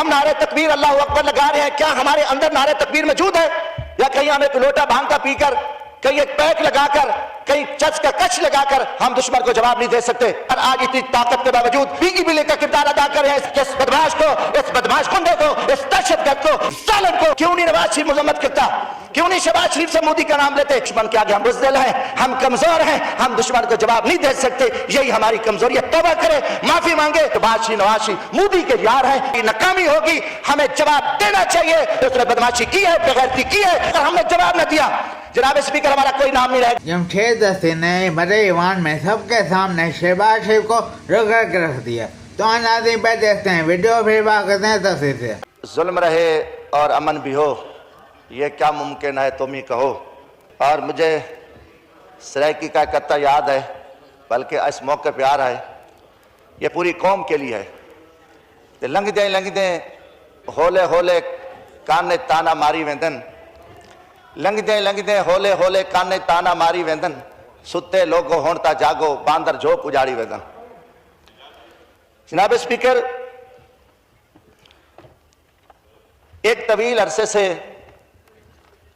ہم نعرے تکبیر اللہ اکبر لگا رہے ہیں، کیا ہمارے اندر نعرے تکبیر موجود ہے؟ یا کہیں ہم ایک لوٹا بھانگ کا پی کر، کہیں ایک پیک لگا کر، کہیں چرچ کا کچھ لگا کر ہم دشمن کو جواب نہیں دے سکتے؟ اور آج اتنی طاقت کے باوجود بیگی بلی کا کردار ادا کر رہے ہیں، اس بدماش کو، اس بدماش گنڈے کو، اس دہشت گرد کو، ظالم کو کیوں نہیں نواز شریف مذمت کرتا؟ کیوں نہیں شہباز شریف سے مودی کا نام لیتے؟ دشمن کے آگے ہم بزدل ہیں، ہم کمزور ہیں، ہم دشمن کو جواب نہیں دے سکتے، یہی ہماری کمزوری ہے۔ توبہ کرے، معافی مانگے تو بادشاہ نواز شریف مودی کے یار ہیں، یہ ناکامی ہوگی، ہمیں جواب دینا چاہیے۔ اس نے بدماشی کی ہے، بغیرتی کی ہے، اگر ہم نے جواب نہ دیا، جناب اسپیکر ہمارا کوئی نام نہیں رہے گا۔ جمشید حسین نے بڑے ایوان میں سب کے سامنے شہباز شریف کو رگڑ کے رکھ دیا۔ تو ناظرین پہ دیکھتے ہیں ویڈیو، پھر بات کرتے ہیں تفصیل سے۔ ظلم رہے اور امن بھی ہو، یہ کیا ممکن ہے تم ہی کہو۔ اور مجھے سرائکی کا قطع یاد ہے، بلکہ اس موقع پہ آ رہا ہے، یہ پوری قوم کے لیے ہے کہ لنگ دیں ہولے ہولے کانے تانا ماری ویندن، لنگ دیں ہولے ہولے کانے تانا ماری ویندن، ستے لوگو ہونتا جاگو باندر جھوپ اجاڑی ویندن۔ جناب اسپیکر، ایک طویل عرصے سے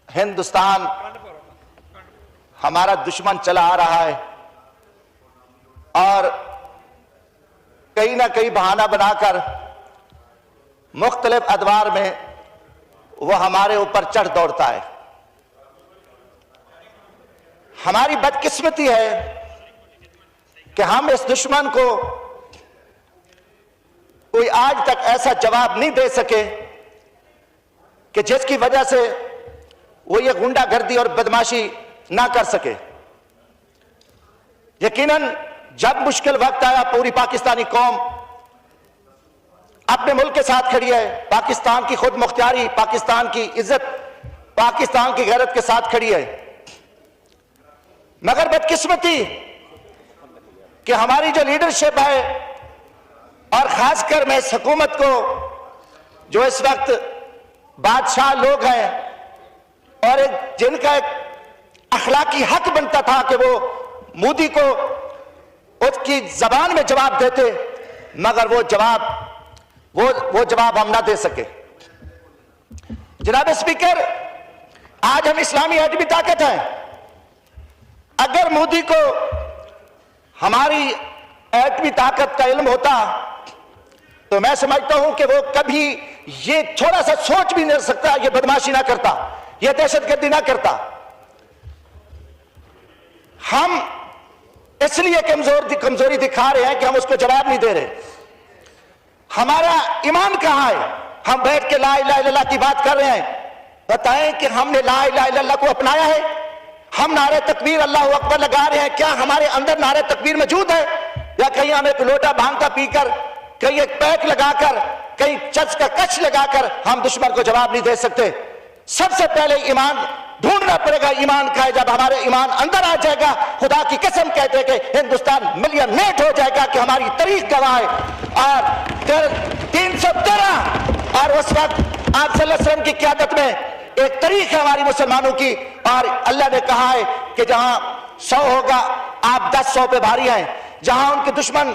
ہندوستان ہمارا دشمن چلا آ رہا ہے، اور کہیں نہ کہیں بہانہ بنا کر مختلف ادوار میں وہ ہمارے اوپر چڑھ دوڑتا ہے۔ ہماری بدقسمتی ہے کہ ہم اس دشمن کو کوئی آج تک ایسا جواب نہیں دے سکے کہ جس کی وجہ سے وہ یہ غنڈہ گردی اور بدماشی نہ کر سکے۔ یقیناً جب مشکل وقت آیا، پوری پاکستانی قوم اپنے ملک کے ساتھ کھڑی ہے، پاکستان کی خود مختاری، پاکستان کی عزت، پاکستان کی غیرت کے ساتھ کھڑی ہے۔ مگر بدقسمتی کہ ہماری جو لیڈرشپ ہے، اور خاص کر میں اس حکومت کو جو اس وقت بادشاہ لوگ ہیں، اور جن کا ایک اخلاقی حق بنتا تھا کہ وہ مودی کو اس کی زبان میں جواب دیتے، مگر وہ جواب ہم نہ دے سکے۔ جناب اسپیکر، آج ہم اسلامی ایٹمی طاقت ہیں۔ اگر مودی کو ہماری ایٹمی طاقت کا علم ہوتا تو میں سمجھتا ہوں کہ وہ کبھی یہ تھوڑا سا سوچ بھی نہیں سکتا، یہ بدماشی نہ کرتا، یہ دہشت گردی نہ کرتا۔ ہم اس لیے کمزوری دکھا رہے ہیں کہ ہم اس کو جواب نہیں دے رہے۔ ہمارا ایمان کہاں ہے؟ ہم بیٹھ کے لا الہ الا اللہ کی بات کر رہے ہیں، بتائیں کہ ہم نے لا الہ الا اللہ کو اپنایا ہے؟ ہم نعرے تکبیر اللہ اکبر لگا رہے ہیں، کیا ہمارے اندر نعرے تکبیر موجود ہے؟ یا کہیں ہم ایک لوٹا بھانگ کا پی کر، کہیں ایک پیک لگا کر، کہیں چرچ کا کچھ لگا کر ہم دشمن کو جواب نہیں دے سکتے؟ سب سے پہلے ایمان ڈھونڈنا پڑے گا۔ ایمان کا ہے، جب ہمارے ایمان اندر آ جائے گا، خدا کی قسم کہتے ہیں کہ ہندوستان ملین نیٹ ہو جائے گا کہ ہماری تاریخ گواہ ہے۔ اور 313 اور اس وقت آپ صلی اللہ علیہ وسلم کی قیادت میں ایک تاریخ ہے ہماری مسلمانوں کی، اور اللہ نے کہا ہے کہ جہاں 100 ہوگا آپ 10 پہ بھاری ہیں، جہاں ان کے دشمن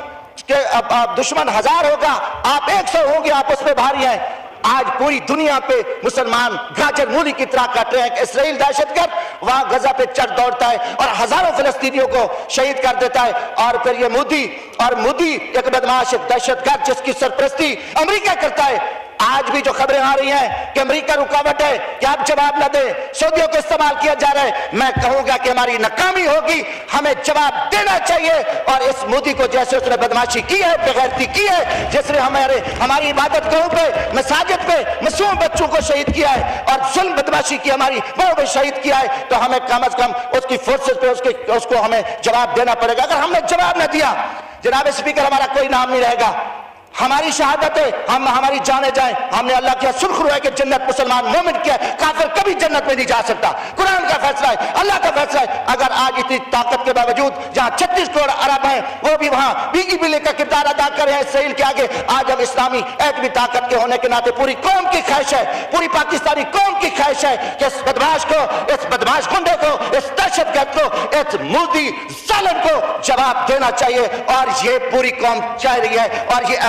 1000 ہوگا آپ 100 ہوں گے، آپ اس پہ بھاری ہیں۔ آج پوری دنیا پہ مسلمان گاجر مولی کی طرح کٹ رہے ہیں کہ اسرائیل دہشت گرد وہاں غزہ پہ چڑھ دوڑتا ہے اور ہزاروں فلسطینیوں کو شہید کر دیتا ہے، اور پھر یہ مودی ایک بدماش دہشت گرد جس کی سرپرستی امریکہ کرتا ہے۔ آج بھی جو خبریں آ رہی ہیں کہ امریکہ رکاوٹ ہے کہ آپ جواب نہ دیں، سعودیوں کو استعمال کیا جا رہا ہے، میں کہوں گا کہ ہماری ناکامی ہوگی، ہمیں جواب دینا چاہیے۔ اور اس مودی کو جیسے اس نے بدماشی کی ہے، بغیرتی کی ہے، جس نے ہماری عبادت گاہوں پہ، مساجد پہ معصوم بچوں کو شہید کیا ہے، اور ظلم بدماشی کی ہماری بہو پہ شہید کیا ہے، تو ہمیں کم از کم اس کی فورسز پہ اس کو ہمیں جواب دینا پڑے گا۔ اگر ہم نے جواب نہ دیا، جناب اسپیکر ہمارا کوئی نام نہیں رہے گا۔ ہماری شہادت ہے، ہماری جانیں جائیں، ہم نے اللہ کیا سرخرو ہے کہ جنت مسلمان مومن کیا ہے، کافر کبھی جنت میں نہیں جا سکتا۔ قرآن کا فیصلہ ہے، اللہ کا فیصلہ ہے۔ اگر آج اتنی طاقت کے باوجود جہاں 36 کروڑ عرب ہیں وہ بھی وہاں بیگی بلی کا کردار ادا کر رہے ہیں اسرائیل کے آگے، آج ہم اسلامی ایٹمی طاقت کے ہونے کے ناطے پوری قوم کی خواہش ہے، پوری پاکستانی قوم کی خواہش ہے کہ اس بدماش کو، اس بدماش گنڈے کو، اس دہشت گرد کو، اس مودی ظالم کو جواب دینا چاہیے، اور یہ پوری قوم چاہ رہی ہے، اور یہ